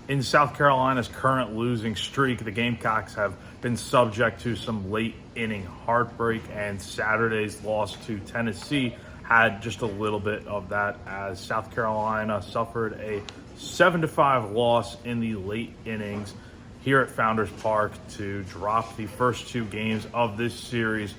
In South Carolina's current losing streak, the Gamecocks have been subject to some late inning heartbreak, and Saturday's loss to Tennessee had just a little bit of that, as South Carolina suffered a 7-5 loss in the late innings here at Founders Park to drop the first two games of this series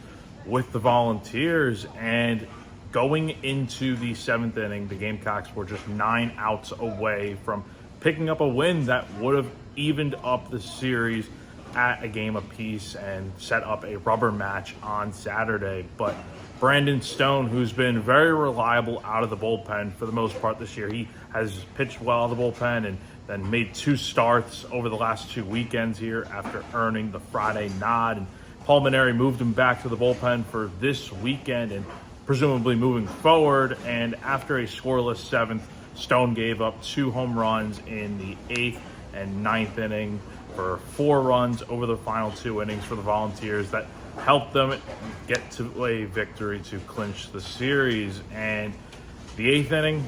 with the Volunteers. And going into the seventh inning, the Gamecocks were just 9 outs away from picking up a win that would have evened up the series at a game apiece and set up a rubber match on Saturday. But Brandon Stone, who's been very reliable out of the bullpen for the most part this year, he has pitched well out of the bullpen and then made 2 starts over the last 2 weekends here after earning the Friday nod. And Paul Mainieri moved him back to the bullpen for this weekend and presumably moving forward. And after a scoreless seventh, Stone gave up 2 home runs in the 8th and 9th inning for 4 runs over the final 2 innings for the Volunteers that helped them get to a victory to clinch the series. And the 8th inning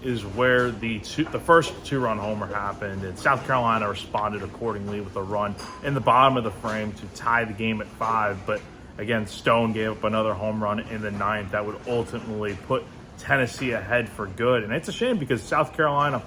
is where the first 2-run homer happened, and South Carolina responded accordingly with a run in the bottom of the frame to tie the game at 5. But again, Stone gave up another home run in the 9th that would ultimately put Tennessee ahead for good. And it's a shame because South Carolina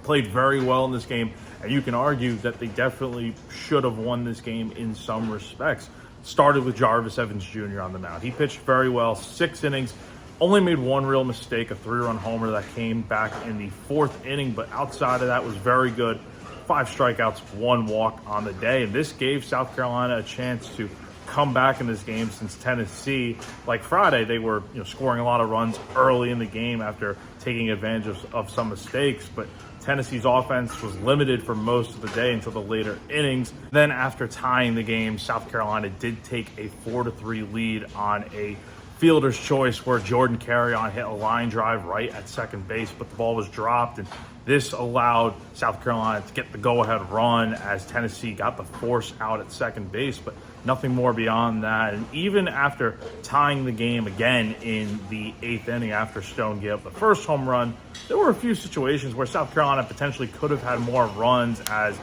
played very well in this game, and you can argue that they definitely should have won this game in some respects. Started with Jarvis Evans Jr. on the mound. He pitched very well, 6 innings, only made 1 real mistake, a 3-run homer that came back in the 4th inning, but outside of that was very good. 5 strikeouts, 1 walk on the day, and this gave South Carolina a chance to come back in this game, since Tennessee, like Friday, they were scoring a lot of runs early in the game after taking advantage of some mistakes. But Tennessee's offense was limited for most of the day until the later innings. Then after tying the game, South Carolina did take a 4-3 lead on a fielder's choice where Jordan Carrion hit a line drive right at second base, but the ball was dropped, and this allowed South Carolina to get the go-ahead run as Tennessee got the force out at second base, but nothing more beyond that. And even after tying the game again in the 8th inning after Stone gave up the first home run, there were a few situations where South Carolina potentially could have had more runs, as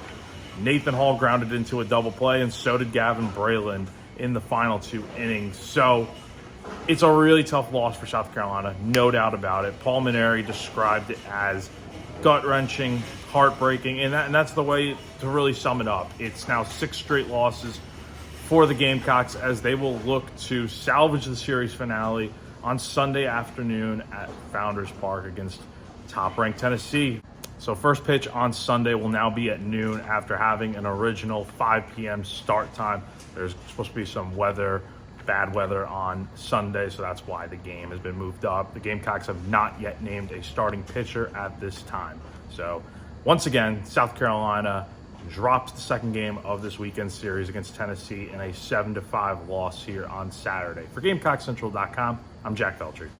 Nathan Hall grounded into a double play, and so did Gavin Breland in the final 2 innings. So it's a really tough loss for South Carolina, no doubt about it. Paul Mainieri described it as gut-wrenching, heartbreaking, and that's the way to really sum it up. It's now 6 straight losses for the Gamecocks as they will look to salvage the series finale on Sunday afternoon at Founders Park against top-ranked Tennessee. So first pitch on Sunday will now be at noon after having an original 5 p.m. start time. There's supposed to be some bad weather on Sunday, so that's why the game has been moved up. The Gamecocks have not yet named a starting pitcher at this time. So once again, South Carolina drops the second game of this weekend series against Tennessee in a 7-5 loss here on Saturday. For GamecockCentral.com, I'm Jack Veltri.